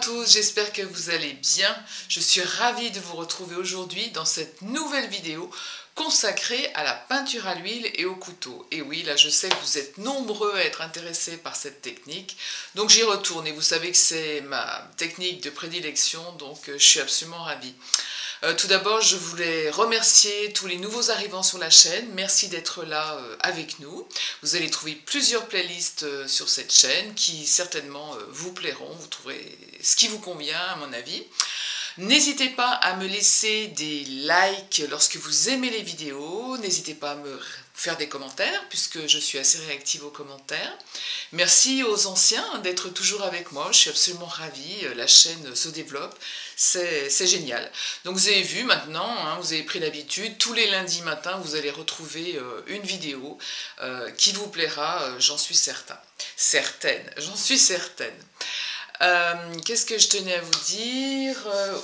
tous, j'espère que vous allez bien. Je suis ravie de vous retrouver aujourd'hui dans cette nouvelle vidéo consacrée à la peinture à l'huile et au couteau. Et oui, là je sais que vous êtes nombreux à être intéressés par cette technique, donc j'y retourne et vous savez que c'est ma technique de prédilection, donc je suis absolument ravie. Tout d'abord, je voulais remercier tous les nouveaux arrivants sur la chaîne. Merci d'être là avec nous. Vous allez trouver plusieurs playlists sur cette chaîne qui certainement vous plairont. Vous trouverez ce qui vous convient à mon avis. N'hésitez pas à me laisser des likes lorsque vous aimez les vidéos. N'hésitez pas à me faire des commentaires puisque je suis assez réactive aux commentaires. Merci aux anciens d'être toujours avec moi. Je suis absolument ravie. La chaîne se développe. C'est génial. Donc vous avez vu maintenant, hein, vous avez pris l'habitude. Tous les lundis matins, vous allez retrouver une vidéo qui vous plaira, j'en suis certaine. J'en suis certaine. Qu'est-ce que je tenais à vous dire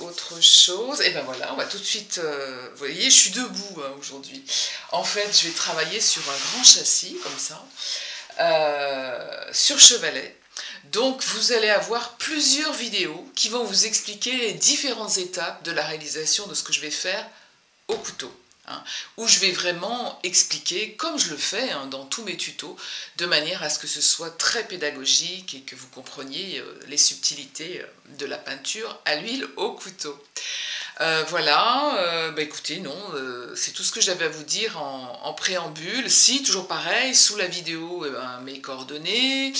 autre chose? Et ben voilà, on va tout de suite, vous voyez, je suis debout hein, aujourd'hui. En fait, je vais travailler sur un grand châssis, comme ça, sur chevalet. Donc vous allez avoir plusieurs vidéos qui vont vous expliquer les différentes étapes de la réalisation de ce que je vais faire au couteau. Où je vais vraiment expliquer, comme je le fais hein, dans tous mes tutos, de manière à ce que ce soit très pédagogique et que vous compreniez les subtilités de la peinture à l'huile au couteau. Voilà, écoutez, non, c'est tout ce que j'avais à vous dire en préambule. Si, toujours pareil, sous la vidéo, mes coordonnées,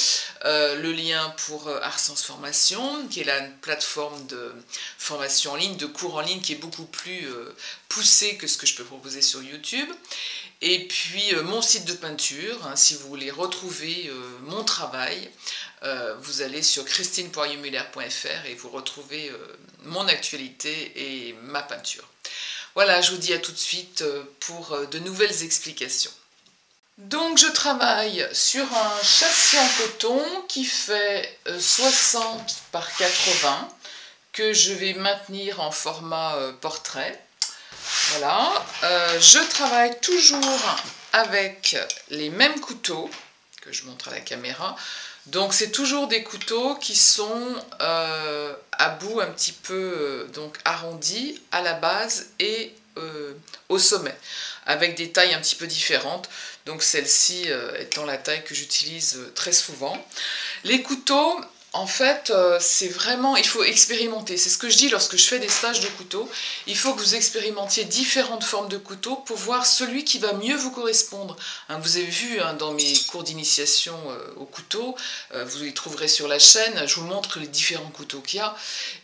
le lien pour Arsens Formation, qui est la plateforme de formation en ligne, de cours en ligne, qui est beaucoup plus poussée que ce que je peux proposer sur YouTube. Et puis mon site de peinture, hein, si vous voulez retrouver mon travail, vous allez sur christine.muller.fr et vous retrouvez mon actualité et ma peinture. Voilà, je vous dis à tout de suite pour de nouvelles explications. Donc je travaille sur un châssis en coton qui fait 60 par 80 que je vais maintenir en format portrait. Voilà, je travaille toujours avec les mêmes couteaux que je montre à la caméra. Donc c'est toujours des couteaux qui sont à bout un petit peu donc arrondis à la base et au sommet, avec des tailles un petit peu différentes. Donc celle-ci étant la taille que j'utilise très souvent. Les couteaux, en fait, c'est vraiment, il faut expérimenter. C'est ce que je dis lorsque je fais des stages de couteaux. Il faut que vous expérimentiez différentes formes de couteaux pour voir celui qui va mieux vous correspondre. Hein, vous avez vu hein, dans mes cours d'initiation au couteau, vous les trouverez sur la chaîne, je vous montre les différents couteaux qu'il y a.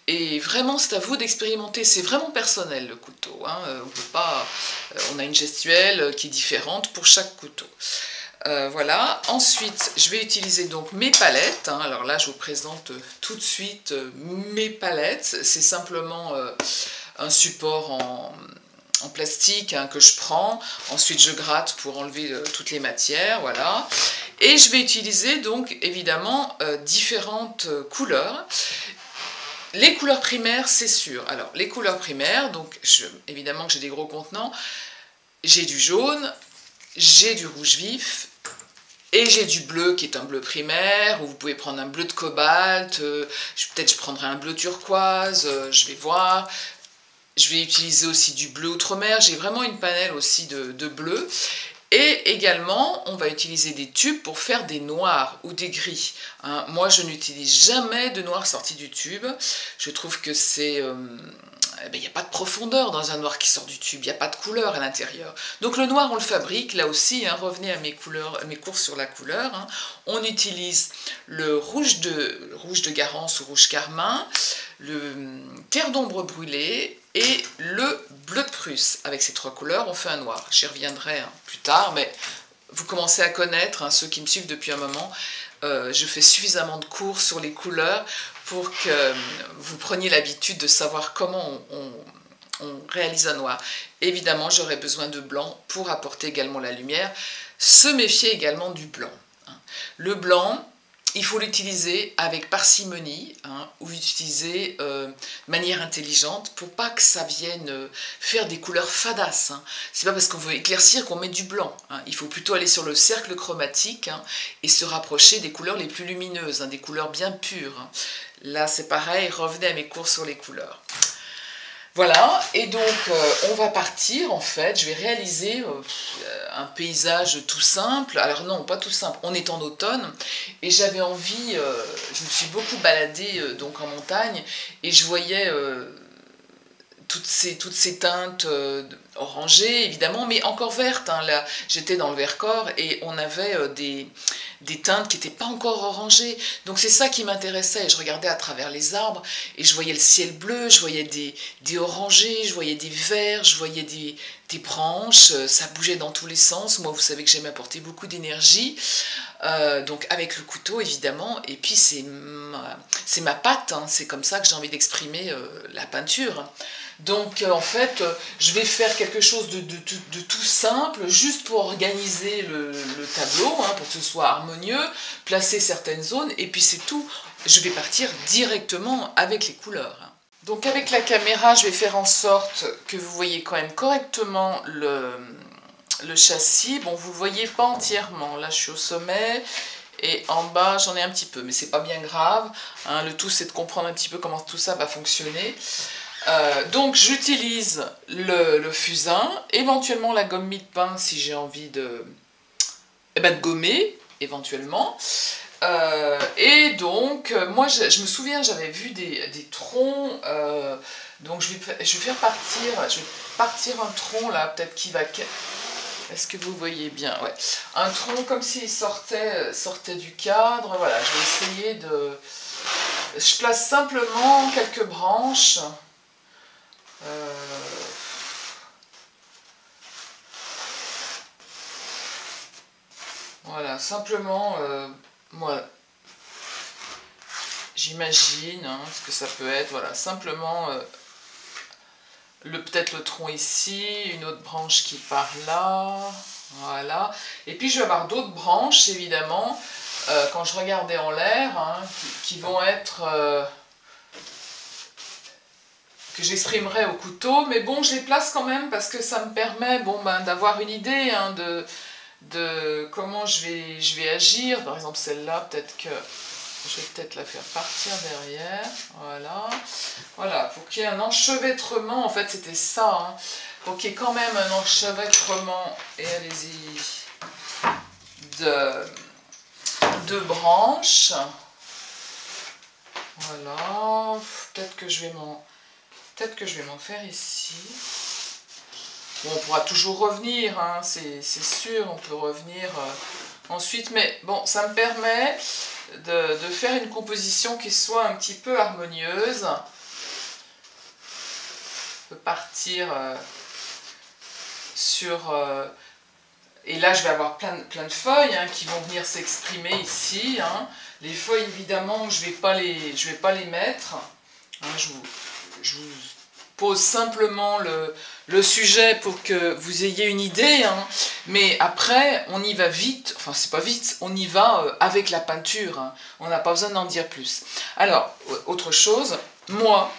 Et vraiment, c'est à vous d'expérimenter. C'est vraiment personnel le couteau. Hein. On peut pas, on a une gestuelle qui est différente pour chaque couteau. Voilà, ensuite je vais utiliser donc mes palettes, hein. Alors là je vous présente tout de suite mes palettes, c'est simplement un support en plastique hein, que je prends, ensuite je gratte pour enlever toutes les matières, voilà, et je vais utiliser donc évidemment différentes couleurs. Les couleurs primaires c'est sûr, alors les couleurs primaires, donc évidemment que j'ai des gros contenants, j'ai du jaune, j'ai du rouge vif, et j'ai du bleu qui est un bleu primaire, ou vous pouvez prendre un bleu de cobalt, peut-être je prendrai un bleu turquoise, je vais voir. Je vais utiliser aussi du bleu outre-mer, j'ai vraiment une panelle aussi de bleu. Et également, on va utiliser des tubes pour faire des noirs ou des gris. Hein. Moi, je n'utilise jamais de noir sorti du tube. Je trouve que c'est... il n'y a pas de profondeur dans un noir qui sort du tube, il n'y a pas de couleur à l'intérieur. Donc le noir, on le fabrique, là aussi, hein, revenez à mes cours sur la couleur. Hein. On utilise le rouge de Garance ou rouge carmin, le terre d'ombre brûlée et le bleu de Prusse. Avec ces trois couleurs, on fait un noir. J'y reviendrai hein, plus tard, mais vous commencez à connaître, hein, ceux qui me suivent depuis un moment, je fais suffisamment de cours sur les couleurs pour que vous preniez l'habitude de savoir comment on réalise un noir. Évidemment, j'aurai besoin de blanc pour apporter également la lumière. Se méfier également du blanc. Le blanc, il faut l'utiliser avec parcimonie, hein, ou l'utiliser de manière intelligente pour pas que ça vienne faire des couleurs fadasses. Hein. C'est pas parce qu'on veut éclaircir qu'on met du blanc. Hein. Il faut plutôt aller sur le cercle chromatique, hein, et se rapprocher des couleurs les plus lumineuses, hein, des couleurs bien pures. Hein. Là c'est pareil, revenez à mes cours sur les couleurs. Voilà, et donc on va partir en fait, je vais réaliser un paysage tout simple, alors non, pas tout simple, on est en automne, et j'avais envie, je me suis beaucoup baladée donc en montagne, et je voyais toutes ces teintes orangées évidemment, mais encore vertes, hein, là j'étais dans le Vercors, et on avait des teintes qui n'étaient pas encore orangées, donc c'est ça qui m'intéressait. Je regardais à travers les arbres et je voyais le ciel bleu, je voyais des orangés, je voyais des verts, je voyais des branches, ça bougeait dans tous les sens. Moi vous savez que j'aime apporter beaucoup d'énergie, donc avec le couteau évidemment, et puis c'est ma patte, hein, c'est comme ça que j'ai envie d'exprimer la peinture. Donc en fait, je vais faire quelque chose de tout simple, juste pour organiser le tableau, hein, pour que ce soit harmonieux, placer certaines zones, et puis c'est tout. Je vais partir directement avec les couleurs. Hein. Donc avec la caméra, je vais faire en sorte que vous voyez quand même correctement le châssis. Bon, vous ne le voyez pas entièrement, là je suis au sommet, et en bas j'en ai un petit peu, mais c'est pas bien grave. Hein, le tout c'est de comprendre un petit peu comment tout ça va fonctionner. Donc j'utilise le fusain, éventuellement la gomme mie-de-pain si j'ai envie de gommer, éventuellement. Et donc, moi je me souviens, j'avais vu des troncs, donc je vais faire partir un tronc là, peut-être qui va... Est-ce que vous voyez bien? Ouais. Un tronc comme s'il sortait du cadre, voilà, je vais essayer de... Je place simplement quelques branches. Voilà, simplement, moi, j'imagine hein, ce que ça peut être, voilà, simplement, peut-être le tronc ici, une autre branche qui part là, voilà, et puis je vais avoir d'autres branches, évidemment, quand je regardais en l'air, hein, qui vont être... que j'exprimerai au couteau, mais bon, je les place quand même parce que ça me permet bon, d'avoir une idée hein, de comment je vais agir. Par exemple, celle-là, peut-être que je vais peut-être la faire partir derrière. Voilà. Voilà, pour qu'il y ait un enchevêtrement, en fait, c'était ça. Hein, pour qu'il y ait quand même un enchevêtrement, et allez-y, de branches. Voilà. Peut-être que je vais m'en faire ici. Bon, on pourra toujours revenir, hein, c'est sûr, on peut revenir ensuite, mais bon, ça me permet de faire une composition qui soit un petit peu harmonieuse. On peut partir sur... et là, je vais avoir plein de feuilles hein, qui vont venir s'exprimer ici. Hein. Les feuilles, évidemment, je vais pas les mettre. Hein, je vous pose simplement le sujet pour que vous ayez une idée, hein. Mais après, on y va vite, enfin c'est pas vite, on y va avec la peinture, hein. On n'a pas besoin d'en dire plus. Alors, autre chose, moi,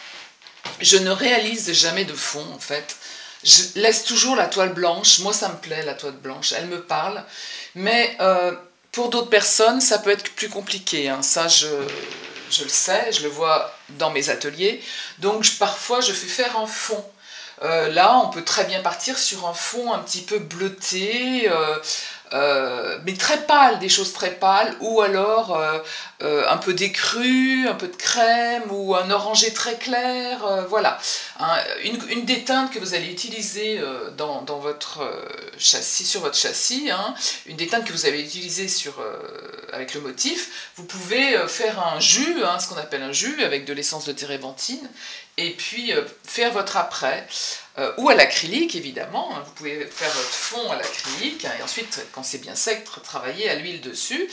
je ne réalise jamais de fond en fait, je laisse toujours la toile blanche, moi ça me plaît la toile blanche, elle me parle, mais pour d'autres personnes ça peut être plus compliqué, hein. Ça je le sais, je le vois dans mes ateliers, donc parfois je fais faire un fond. Là, on peut très bien partir sur un fond un petit peu bleuté, mais très pâle, des choses très pâles, ou alors un peu d'écru, un peu de crème, ou un orangé très clair, voilà. Hein, une des teintes que vous allez utiliser dans votre châssis, sur votre châssis, hein, une des teintes que vous avez utilisées avec le motif, vous pouvez faire un jus, hein, ce qu'on appelle un jus, avec de l'essence de térébenthine, et puis faire votre après, ou à l'acrylique évidemment, hein, vous pouvez faire votre fond à l'acrylique, hein, et ensuite quand c'est bien sec, travailler à l'huile dessus,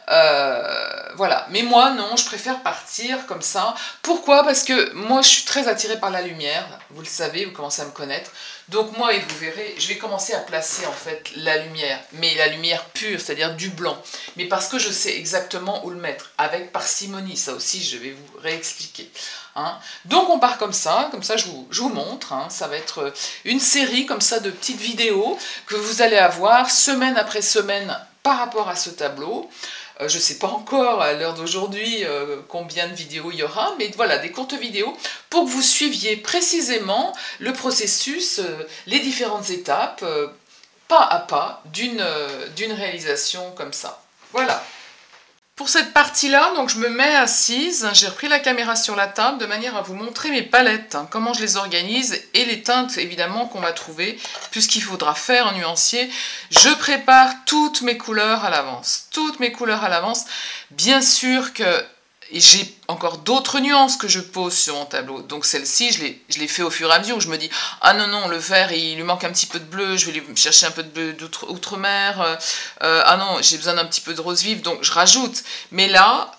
voilà. Mais moi non, je préfère partir comme ça. Pourquoi? Parce que moi je suis très attirée par la lumière, vous le savez, vous commencez à me connaître, Donc moi, et vous verrez, je vais commencer à placer en fait la lumière, mais la lumière pure, c'est-à-dire du blanc. Mais parce que je sais exactement où le mettre, avec parcimonie, ça aussi je vais vous réexpliquer. Hein. Donc on part comme ça je vous montre, hein. Ça va être une série comme ça de petites vidéos que vous allez avoir semaine après semaine par rapport à ce tableau. Je ne sais pas encore à l'heure d'aujourd'hui combien de vidéos il y aura, mais voilà, des courtes vidéos pour que vous suiviez précisément le processus, les différentes étapes, pas à pas, d'une réalisation comme ça. Voilà. Pour cette partie-là, donc je me mets assise, j'ai repris la caméra sur la table de manière à vous montrer mes palettes, hein, comment je les organise et les teintes évidemment qu'on va trouver, puisqu'il faudra faire un nuancier. Je prépare toutes mes couleurs à l'avance, Bien sûr que j'ai encore d'autres nuances que je pose sur mon tableau, donc celle-ci je l'ai fait au fur et à mesure, où je me dis ah non le vert il lui manque un petit peu de bleu, je vais lui chercher un peu de bleu d'outre-mer, ah non j'ai besoin d'un petit peu de rose vive, donc je rajoute. Mais là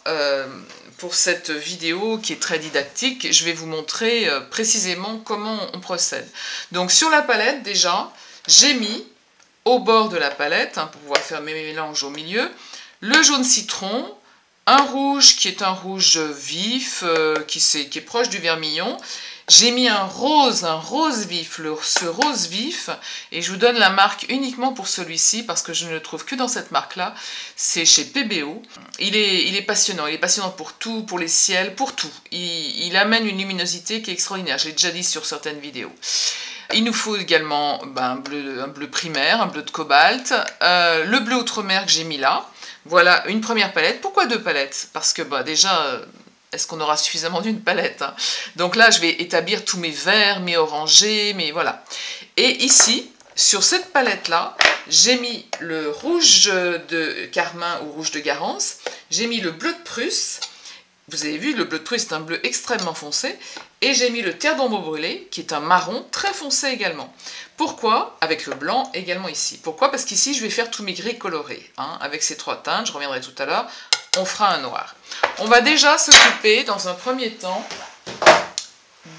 pour cette vidéo qui est très didactique, je vais vous montrer précisément comment on procède. Donc sur la palette déjà, j'ai mis au bord de la palette, hein, pour pouvoir faire mes mélanges au milieu, le jaune citron, un rouge qui est un rouge vif, qui est proche du vermillon. J'ai mis un rose vif, ce rose vif, et je vous donne la marque uniquement pour celui-ci, parce que je ne le trouve que dans cette marque-là, c'est chez PBO. Il est passionnant pour tout, pour les ciels, pour tout. Il amène une luminosité qui est extraordinaire, je l'ai déjà dit sur certaines vidéos. Il nous faut également un bleu primaire, un bleu de cobalt, le bleu outre-mer que j'ai mis là. Voilà une première palette. Pourquoi deux palettes? Parce que déjà, est-ce qu'on aura suffisamment d'une palette, hein? Donc là, je vais établir tous mes verts, mes orangés, voilà. Et ici, sur cette palette-là, j'ai mis le rouge de carmin ou rouge de Garance, j'ai mis le bleu de Prusse. Vous avez vu, le bleu de Prusse est un bleu extrêmement foncé. Et j'ai mis le terre d'ombre brûlée, qui est un marron très foncé également. Pourquoi? Avec le blanc également ici. Pourquoi? Parce qu'ici, je vais faire tous mes gris colorés. Hein, avec ces trois teintes, je reviendrai tout à l'heure, on fera un noir. On va déjà s'occuper, dans un premier temps,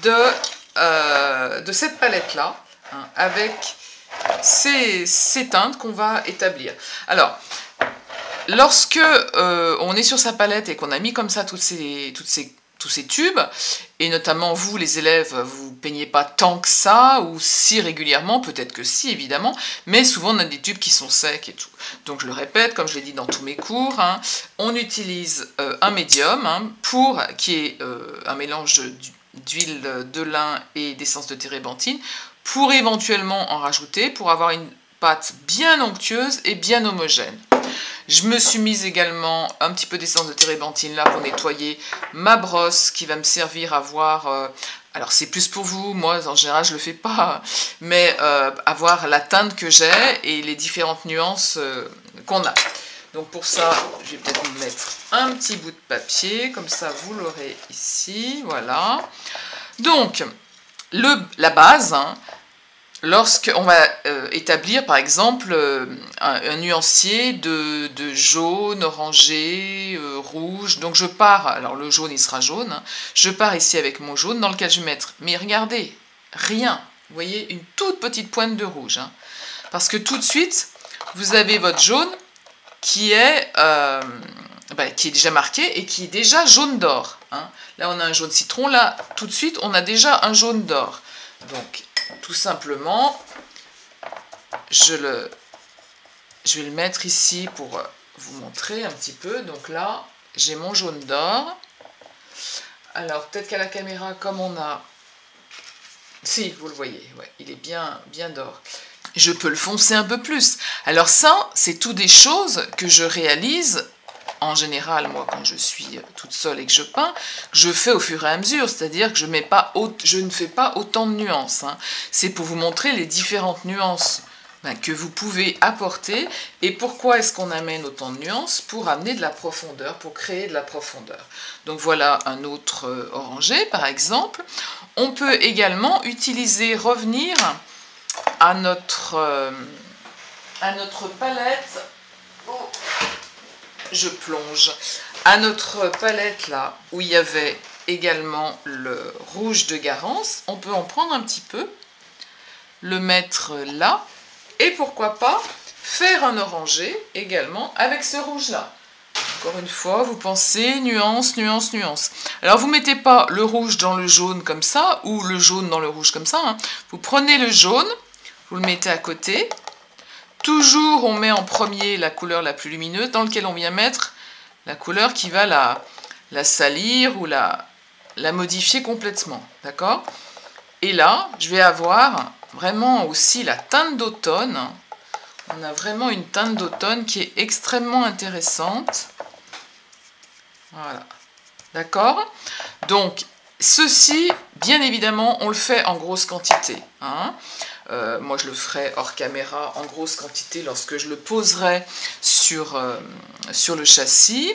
de cette palette-là, hein, avec ces teintes qu'on va établir. Alors, lorsque on est sur sa palette et qu'on a mis comme ça tous ces tubes, et notamment vous les élèves, vous peignez pas tant que ça, ou si régulièrement, peut-être que si évidemment, mais souvent on a des tubes qui sont secs et tout. Donc je le répète, comme je l'ai dit dans tous mes cours, hein, on utilise un médium, hein, qui est un mélange d'huile de lin et d'essence de térébenthine, pour éventuellement en rajouter, pour avoir une pâte bien onctueuse et bien homogène. Je me suis mise également un petit peu d'essence de térébenthine là pour nettoyer ma brosse qui va me servir à voir, alors c'est plus pour vous, moi en général je le fais pas, mais à voir la teinte que j'ai et les différentes nuances qu'on a. Donc pour ça, je vais peut-être me mettre un petit bout de papier, comme ça vous l'aurez ici, voilà. Donc, la base, hein, lorsqu'on va établir par exemple un nuancier de jaune, orangé, rouge, donc je pars, alors le jaune il sera jaune, hein, je pars ici avec mon jaune dans lequel je vais mettre, mais regardez, rien, vous voyez, une toute petite pointe de rouge, hein, parce que tout de suite, vous avez votre jaune qui est déjà marqué et qui est déjà jaune d'or. Hein. Là on a un jaune citron, là tout de suite on a déjà un jaune d'or. Donc tout simplement, je vais le mettre ici pour vous montrer un petit peu. Donc là, j'ai mon jaune d'or. Alors, peut-être qu'à la caméra, comme on a... Si, vous le voyez, ouais, il est bien d'or. Je peux le foncer un peu plus. Alors ça, c'est tout des choses que je réalise en général, moi, quand je suis toute seule et que je peins, je fais au fur et à mesure, c'est-à-dire que je ne fais pas autant de nuances. Hein. C'est pour vous montrer les différentes nuances que vous pouvez apporter. Et pourquoi est-ce qu'on amène autant de nuances? Pour amener de la profondeur, pour créer de la profondeur. Donc voilà un autre orangé, par exemple. On peut également revenir à notre palette. Oh. Je plonge à notre palette là où il y avait également le rouge de Garance. On peut en prendre un petit peu le mettre là. Et pourquoi pas faire un orangé également avec ce rouge-là. Encore une fois, vous pensez nuance, nuance, nuance. Alors, vous ne mettez pas le rouge dans le jaune comme ça, ou le jaune dans le rouge comme ça. Hein. Vous prenez le jaune, vous le mettez à côté. Toujours, on met en premier la couleur la plus lumineuse, dans laquelle on vient mettre la couleur qui va la salir ou la modifier complètement. D'accord? Et là, je vais avoir vraiment aussi la teinte d'automne. On a vraiment une teinte d'automne qui est extrêmement intéressante. Voilà. D'accord? Donc, ceci, bien évidemment, on le fait en grosse quantité. Hein. Moi, je le ferai hors caméra en grosse quantité lorsque je le poserai sur le châssis.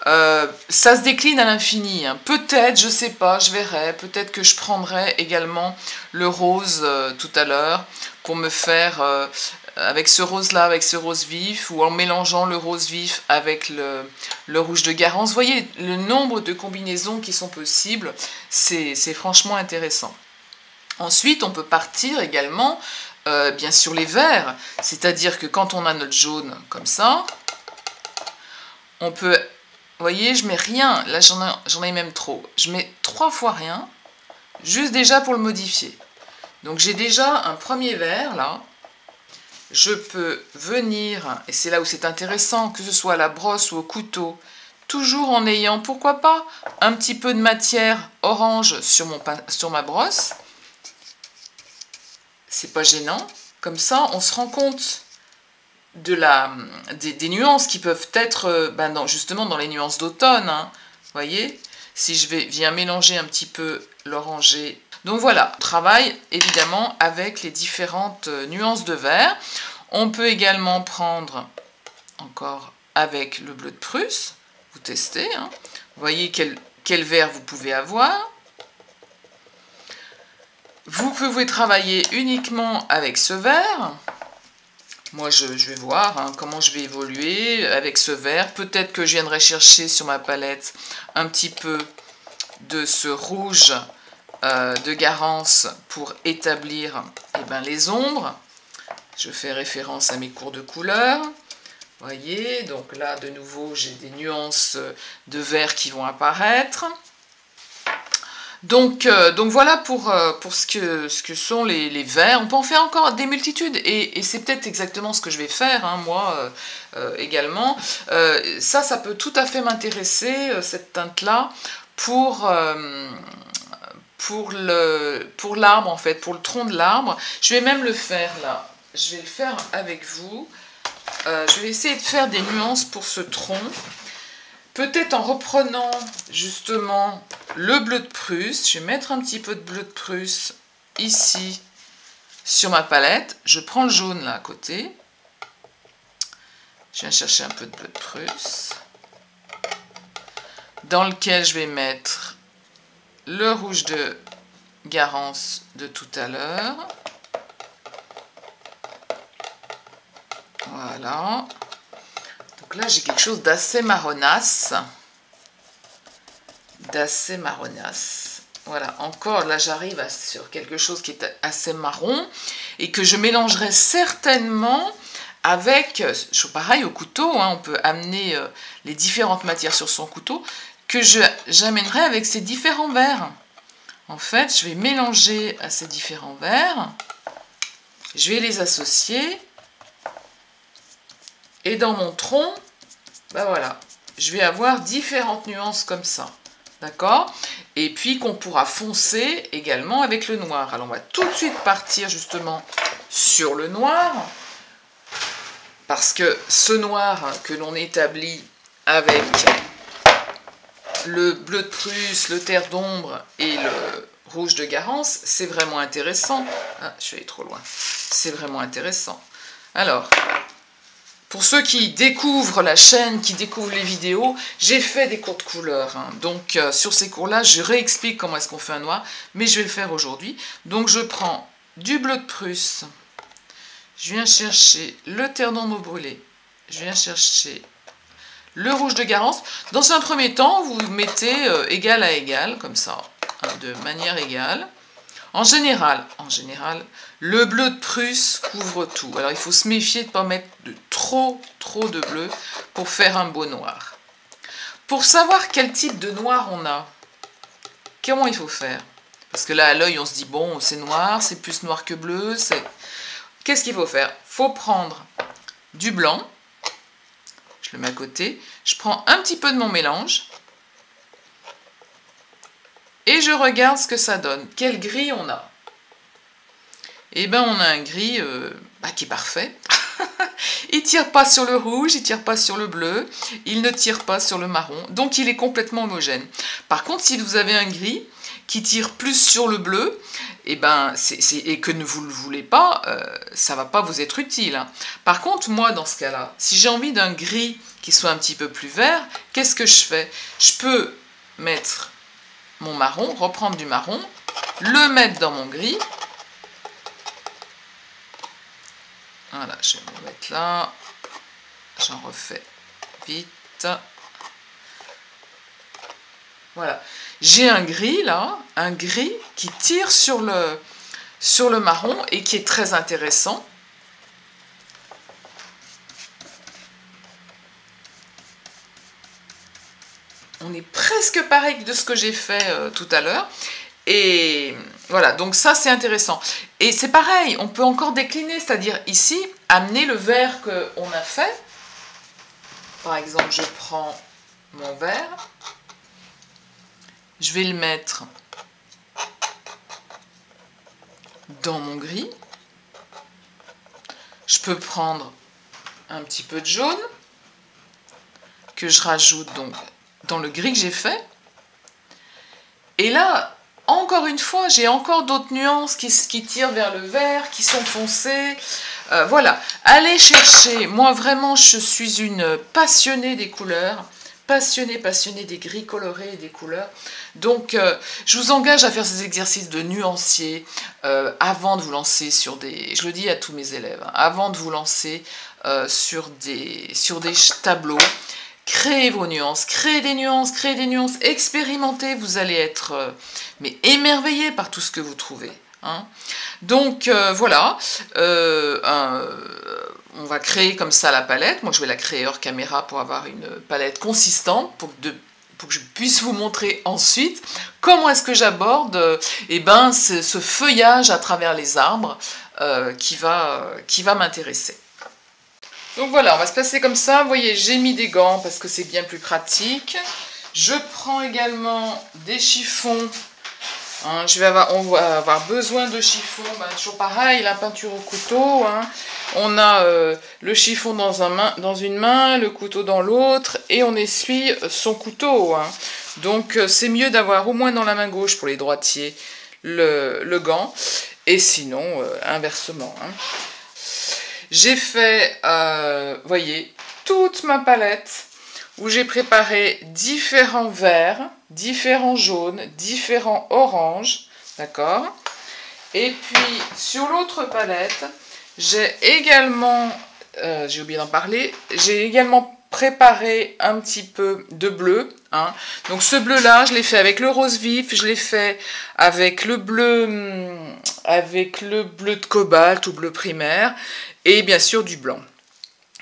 Ça se décline à l'infini. Hein. Peut-être, je ne sais pas, je verrai. Peut-être que je prendrai également le rose tout à l'heure pour me faire... avec ce rose-là, avec ce rose vif, ou en mélangeant le rose vif avec le rouge de Garance. Vous voyez, le nombre de combinaisons qui sont possibles, c'est franchement intéressant. Ensuite, on peut partir également, bien sûr, les verts. C'est-à-dire que quand on a notre jaune comme ça, on peut... Vous voyez, je mets rien. Là, j'en ai même trop. Je mets 3 fois rien, juste déjà pour le modifier. Donc, j'ai déjà un premier vert, là. Je peux venir, et c'est là où c'est intéressant, que ce soit à la brosse ou au couteau, toujours en ayant, pourquoi pas, un petit peu de matière orange sur ma brosse. C'est pas gênant. Comme ça, on se rend compte des nuances qui peuvent être, justement, dans les nuances d'automne. Hein. Vous voyez, si je viens mélanger un petit peu l'orangé. Donc voilà, on travaille évidemment avec les différentes nuances de vert. On peut également prendre encore avec le bleu de Prusse. Vous testez. Hein. Vous voyez quel vert vous pouvez avoir. Vous pouvez travailler uniquement avec ce vert. Moi, je vais voir hein, comment je vais évoluer avec ce vert. Peut-être que je viendrai chercher sur ma palette un petit peu de ce rouge de Garance pour établir les ombres. Je fais référence à mes cours de couleurs. Vous voyez, donc là, de nouveau, j'ai des nuances de vert qui vont apparaître. Donc voilà pour ce que sont les verts. On peut en faire encore des multitudes, et c'est peut-être exactement ce que je vais faire, hein, moi également. Ça peut tout à fait m'intéresser, cette teinte-là, pour l'arbre, en fait, pour le tronc de l'arbre. Je vais même le faire là. Je vais le faire avec vous. Je vais essayer de faire des nuances pour ce tronc. Peut-être en reprenant justement le bleu de Prusse. Je vais mettre un petit peu de bleu de Prusse ici sur ma palette. Je prends le jaune là à côté. Je viens chercher un peu de bleu de Prusse. Dans lequel je vais mettre le rouge de Garance de tout à l'heure. Voilà. Donc là, j'ai quelque chose d'assez marronasse. Voilà, encore, là, j'arrive sur quelque chose qui est assez marron et que je mélangerai certainement avec, pareil au couteau, hein, on peut amener les différentes matières sur son couteau, que j'amènerai avec ces différents verres. En fait, je vais mélanger à ces différents verres, je vais les associer, et dans mon tronc, voilà, je vais avoir différentes nuances comme ça, d'accord? Et puis qu'on pourra foncer également avec le noir. Alors on va tout de suite partir justement sur le noir, parce que ce noir que l'on établit avec le bleu de Prusse, le terre d'ombre et le rouge de Garance, c'est vraiment intéressant. Ah, je suis allée trop loin. C'est vraiment intéressant. Alors, pour ceux qui découvrent la chaîne, qui découvrent les vidéos, j'ai fait des cours de couleurs. Hein. Donc, sur ces cours-là, je réexplique comment est-ce qu'on fait un noir, mais je vais le faire aujourd'hui. Donc, je prends du bleu de Prusse. Je viens chercher le terre d'ombre brûlé. Je viens chercher le rouge de Garance. Dans un premier temps, vous mettez égal à égal, comme ça, hein, de manière égale. En général, le bleu de Prusse couvre tout. Alors il faut se méfier de ne pas mettre trop de bleu pour faire un beau noir. Pour savoir quel type de noir on a, comment il faut faire? Parce que là, à l'œil, on se dit, bon, c'est noir, c'est plus noir que bleu. Qu'est-ce qu'il faut faire? Il faut prendre du blanc. Je le mets à côté. Je prends un petit peu de mon mélange. Et je regarde ce que ça donne. Quel gris on a? Eh bien, on a un gris qui est parfait. Il ne tire pas sur le rouge, il ne tire pas sur le bleu, il ne tire pas sur le marron. Donc, il est complètement homogène. Par contre, si vous avez un gris qui tire plus sur le bleu, et que vous ne le voulez pas, ça ne va pas vous être utile. Hein. Par contre, moi, dans ce cas-là, si j'ai envie d'un gris qui soit un petit peu plus vert, qu'est-ce que je fais? Je peux mettre mon marron, reprendre du marron, le mettre dans mon gris. Voilà, je vais me mettre là. J'en refais vite. Voilà. J'ai un gris là, un gris qui tire sur le marron et qui est très intéressant. On est presque pareil de ce que j'ai fait tout à l'heure. Et voilà, donc ça c'est intéressant. Et c'est pareil, on peut encore décliner, c'est-à-dire ici, amener le vert qu'on a fait. Par exemple, je prends mon vert, je vais le mettre dans mon gris. Je peux prendre un petit peu de jaune, que je rajoute donc dans le gris que j'ai fait. Et là, encore une fois, j'ai encore d'autres nuances qui tirent vers le vert, qui sont foncées. Voilà, allez chercher. Moi, vraiment, je suis une passionnée des couleurs, passionnée des gris colorés et des couleurs. Donc, je vous engage à faire ces exercices de nuancier avant de vous lancer sur des... Je le dis à tous mes élèves, hein, avant de vous lancer sur des tableaux. Créez vos nuances, créez des nuances, expérimentez, vous allez être mais émerveillé par tout ce que vous trouvez. Hein. Donc voilà, on va créer comme ça la palette. Moi je vais la créer hors caméra pour avoir une palette consistante, pour que je puisse vous montrer ensuite comment est-ce que j'aborde ce feuillage à travers les arbres qui va m'intéresser. Donc voilà, on va se passer comme ça. Vous voyez, j'ai mis des gants parce que c'est bien plus pratique. Je prends également des chiffons. Hein, on va avoir besoin de chiffons. Toujours pareil, la peinture au couteau. Hein. On a le chiffon dans une main, le couteau dans l'autre, et on essuie son couteau. Hein. Donc c'est mieux d'avoir au moins dans la main gauche pour les droitiers le gant, et sinon inversement. Hein. J'ai fait, voyez, toute ma palette où j'ai préparé différents verts, différents jaunes, différents oranges, d'accord? Et puis, sur l'autre palette, j'ai également, j'ai oublié d'en parler, j'ai également préparé un petit peu de bleu. Hein. Donc ce bleu-là, je l'ai fait avec le rose vif, je l'ai fait avec le bleu de cobalt ou bleu primaire, et bien sûr du blanc.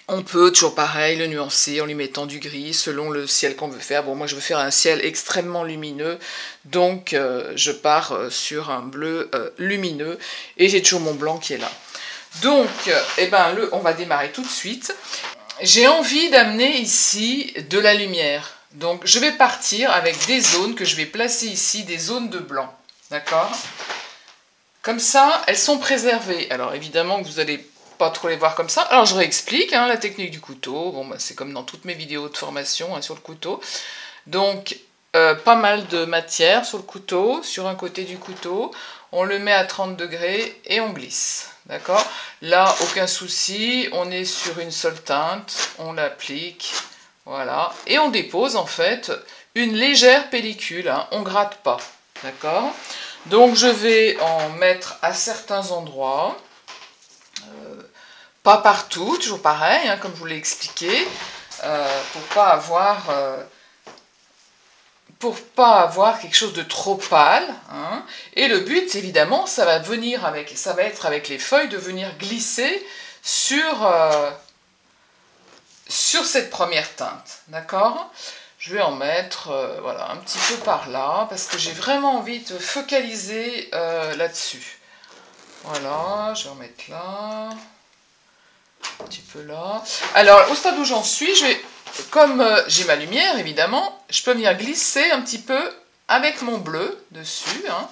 On peut, toujours pareil, le nuancer en lui mettant du gris selon le ciel qu'on veut faire. Bon, moi je veux faire un ciel extrêmement lumineux, donc je pars sur un bleu lumineux, et j'ai toujours mon blanc qui est là. Donc, on va démarrer tout de suite. J'ai envie d'amener ici de la lumière. Donc, je vais partir avec des zones que je vais placer ici, des zones de blanc. D'accord? Comme ça, elles sont préservées. Alors, évidemment que vous allez pas trop les voir comme ça. Alors je réexplique hein, la technique du couteau. Bon, c'est comme dans toutes mes vidéos de formation hein, sur le couteau. Donc pas mal de matière sur le couteau, sur un côté du couteau. On le met à 30 degrés et on glisse. D'accord? Là, aucun souci. On est sur une seule teinte. On l'applique. Voilà. Et on dépose en fait une légère pellicule. Hein, on gratte pas. D'accord? Donc je vais en mettre à certains endroits. Pas partout, toujours pareil, hein, comme je vous l'ai expliqué, pour pas avoir pour pas avoir quelque chose de trop pâle, hein. Et le but, évidemment, ça va être avec les feuilles de venir glisser sur cette première teinte, d'accord? Je vais en mettre voilà, un petit peu par là, parce que j'ai vraiment envie de focaliser là-dessus. Voilà, je vais en mettre là, un petit peu là. Alors, au stade où j'en suis, comme j'ai ma lumière, évidemment, je peux venir glisser un petit peu avec mon bleu dessus, hein.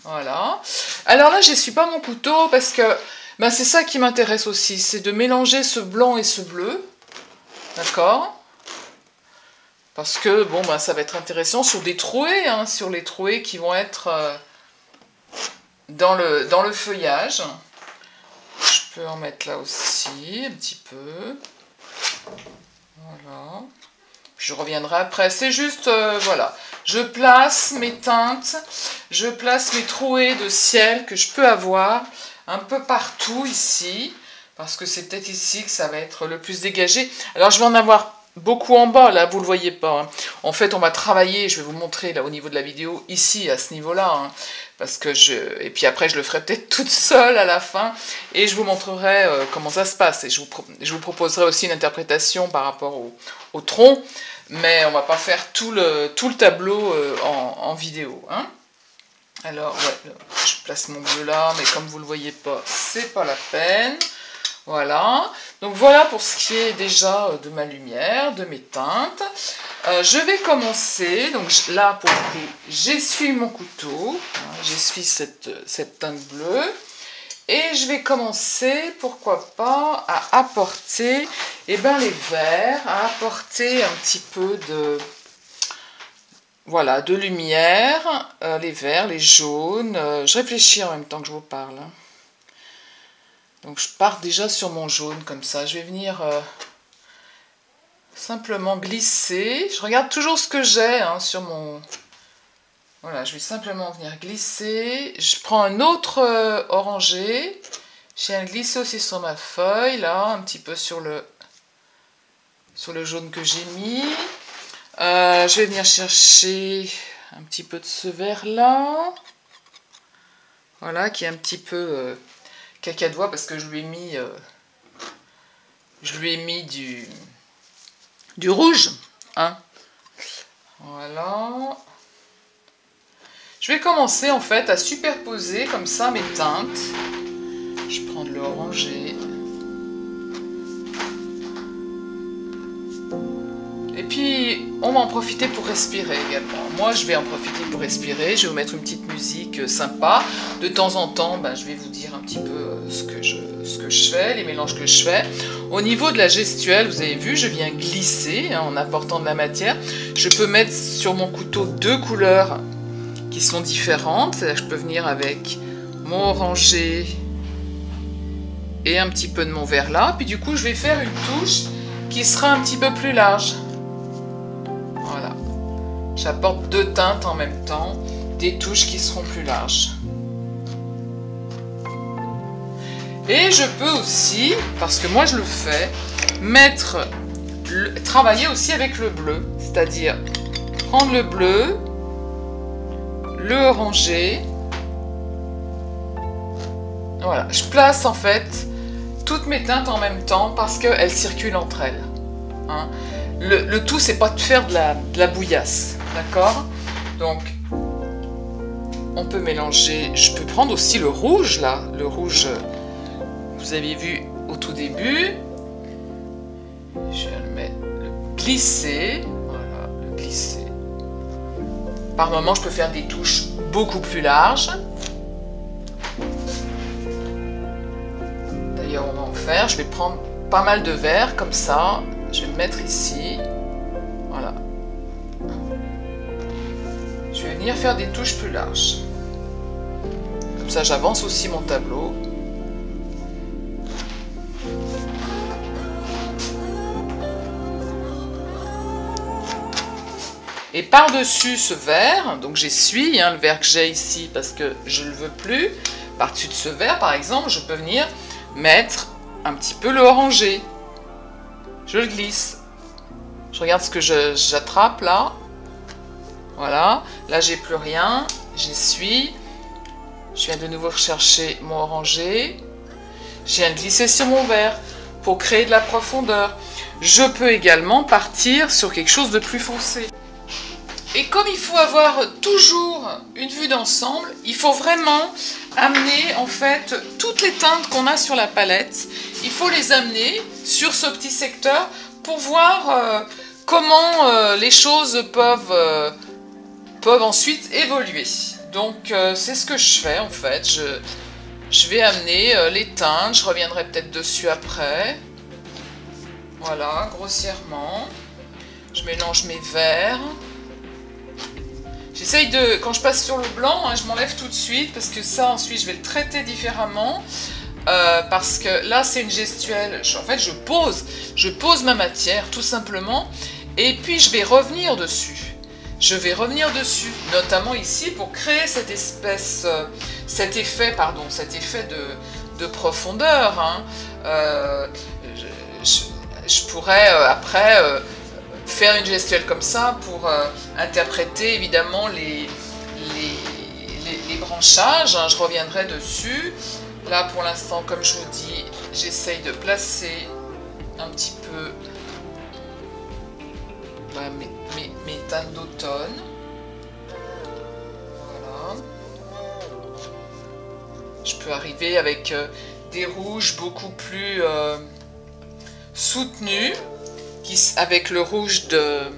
Voilà. Alors là, j'essuie pas mon couteau, parce que ben, c'est ça qui m'intéresse aussi, c'est de mélanger ce blanc et ce bleu, d'accord? Parce que, bon, ben, ça va être intéressant sur des trouées, hein, sur les trouées qui vont être dans le feuillage. Je peux en mettre là aussi, un petit peu. Voilà. Je reviendrai après. C'est juste, voilà. Je place mes teintes, je place mes trouées de ciel que je peux avoir un peu partout ici. Parce que c'est peut-être ici que ça va être le plus dégagé. Alors, je vais en avoir beaucoup en bas, là, vous ne le voyez pas. Hein. En fait, on va travailler, je vais vous montrer là au niveau de la vidéo, ici, à ce niveau-là. Hein, parce que et puis après, je le ferai peut-être toute seule à la fin. Et je vous montrerai comment ça se passe. Et je vous proposerai aussi une interprétation par rapport au tronc. Mais on ne va pas faire tout le tableau en vidéo. Hein. Alors, ouais, je place mon bleu là, mais comme vous ne le voyez pas, c'est pas la peine. Voilà, donc voilà pour ce qui est déjà de ma lumière, de mes teintes. Je vais commencer, donc là pour le coup, j'essuie mon couteau, hein, j'essuie cette teinte bleue, et je vais commencer, pourquoi pas, à apporter les verts, à apporter un petit peu voilà, de lumière, les verts, les jaunes, je réfléchis en même temps que je vous parle. Hein. Donc je pars déjà sur mon jaune comme ça. Je vais venir simplement glisser. Je regarde toujours ce que j'ai hein, sur mon... Voilà, je vais simplement venir glisser. Je prends un autre orangé. Je viens glisser aussi sur ma feuille, là, un petit peu sur le jaune que j'ai mis. Je vais venir chercher un petit peu de ce vert-là. Voilà, qui est un petit peu... cacadois parce que je lui ai mis du rouge, hein. Voilà. Je vais commencer en fait à superposer comme ça mes teintes. Je prends de l'orangé. Et puis, on va en profiter pour respirer également. Moi, je vais en profiter pour respirer. Je vais vous mettre une petite musique sympa. De temps en temps, je vais vous dire un petit peu ce que je fais, les mélanges que je fais. Au niveau de la gestuelle, vous avez vu, je viens glisser hein, en apportant de la matière. Je peux mettre sur mon couteau deux couleurs qui sont différentes. C'est-à-dire que je peux venir avec mon orangé et un petit peu de mon vert là. Puis du coup, je vais faire une touche qui sera un petit peu plus large. Voilà. J'apporte deux teintes en même temps, des touches qui seront plus larges. Et je peux aussi, parce que moi je le fais, travailler aussi avec le bleu. C'est-à-dire prendre le bleu, le orangé. Voilà, je place en fait toutes mes teintes en même temps parce qu'elles circulent entre elles. Hein. Le tout, c'est pas de faire de la bouillasse, d'accord? Donc, on peut mélanger. Je peux prendre aussi le rouge, là. Le rouge, vous avez vu au tout début. Je vais le glisser. Voilà, le glisser. Par moment, je peux faire des touches beaucoup plus larges. D'ailleurs, on va en faire. Je vais prendre pas mal de vert, comme ça. Je vais le mettre ici. Voilà. Je vais venir faire des touches plus larges. Comme ça, j'avance aussi mon tableau. Et par-dessus ce vert, donc j'essuie le vert que j'ai ici parce que je ne le veux plus. Par-dessus de ce vert, par exemple, je peux venir mettre un petit peu le orangé. Je le glisse. Je regarde ce que j'attrape là. Voilà, là j'ai plus rien, j'essuie. Je viens de nouveau rechercher mon orangé. Je viens de glisser sur mon verre pour créer de la profondeur. Je peux également partir sur quelque chose de plus foncé. Et comme il faut avoir toujours une vue d'ensemble, il faut vraiment amener en fait toutes les teintes qu'on a sur la palette. Il faut les amener sur ce petit secteur pour voir comment les choses peuvent ensuite évoluer. Donc c'est ce que je fais en fait. Je vais amener les teintes, je reviendrai peut-être dessus après. Voilà, grossièrement. Je mélange mes verres. J'essaye de, quand je passe sur le blanc, hein, je m'enlève tout de suite parce que ça ensuite je vais le traiter différemment. Parce que là c'est une gestuelle, en fait je pose ma matière tout simplement et puis je vais revenir dessus. Je vais revenir dessus, notamment ici pour créer cette effet de profondeur. Hein. Je pourrais après faire une gestuelle comme ça pour interpréter évidemment les branchages. Hein. Je reviendrai dessus. Là pour l'instant, comme je vous dis, j'essaye de placer un petit peu mes teintes d'automne. Voilà. Je peux arriver avec des rouges beaucoup plus soutenus, avec le rouge de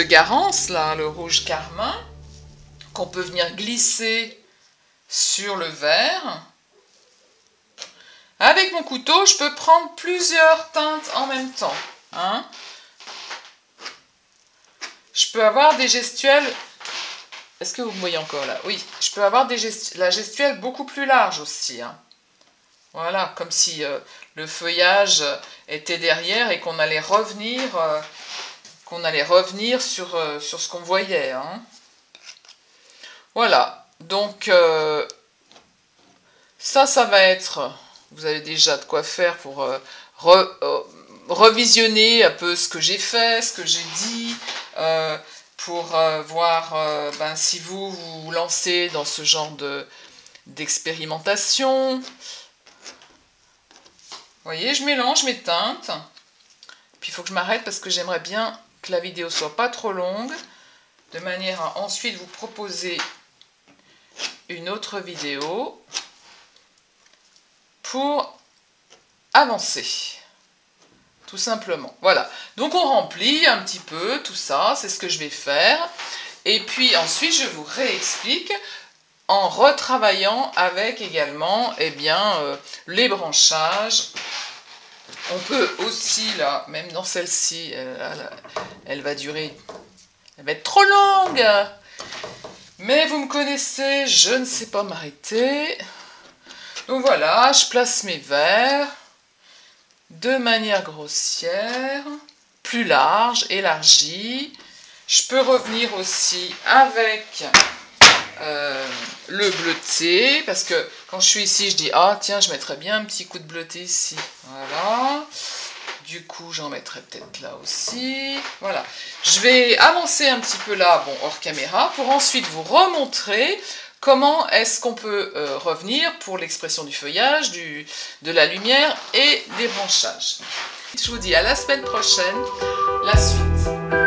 Garance, là, le rouge carmin, qu'on peut venir glisser sur le verre. Avec mon couteau, je peux prendre plusieurs teintes en même temps. Hein. Je peux avoir des gestuelles... Est-ce que vous me voyez encore là? Oui, je peux avoir la gestuelle beaucoup plus large aussi. Hein. Voilà, comme si le feuillage était derrière et qu'on allait revenir, sur ce qu'on voyait. Hein. Voilà, donc ça va être... Vous avez déjà de quoi faire pour revisionner un peu ce que j'ai fait, ce que j'ai dit, pour voir si vous vous lancez dans ce genre d'expérimentation. Vous voyez, je mélange mes teintes. Puis il faut que je m'arrête parce que j'aimerais bien que la vidéo soit pas trop longue, de manière à ensuite vous proposer une autre vidéo pour avancer, tout simplement. Voilà, donc on remplit un petit peu tout ça, c'est ce que je vais faire, et puis ensuite je vous réexplique en retravaillant avec également les branchages. On peut aussi, là, même dans celle-ci, elle va durer, elle va être trop longue, mais vous me connaissez, je ne sais pas m'arrêter. Donc voilà, je place mes verres de manière grossière, plus large, élargie. Je peux revenir aussi avec le bleuté, parce que quand je suis ici, je dis « Ah tiens, je mettrais bien un petit coup de bleuté ici. » Voilà. Du coup, j'en mettrai peut-être là aussi. Voilà. Je vais avancer un petit peu là, bon, hors caméra, pour ensuite vous remontrer comment est-ce qu'on peut revenir pour l'expression du feuillage, de la lumière et des branchages. Je vous dis à la semaine prochaine, la suite.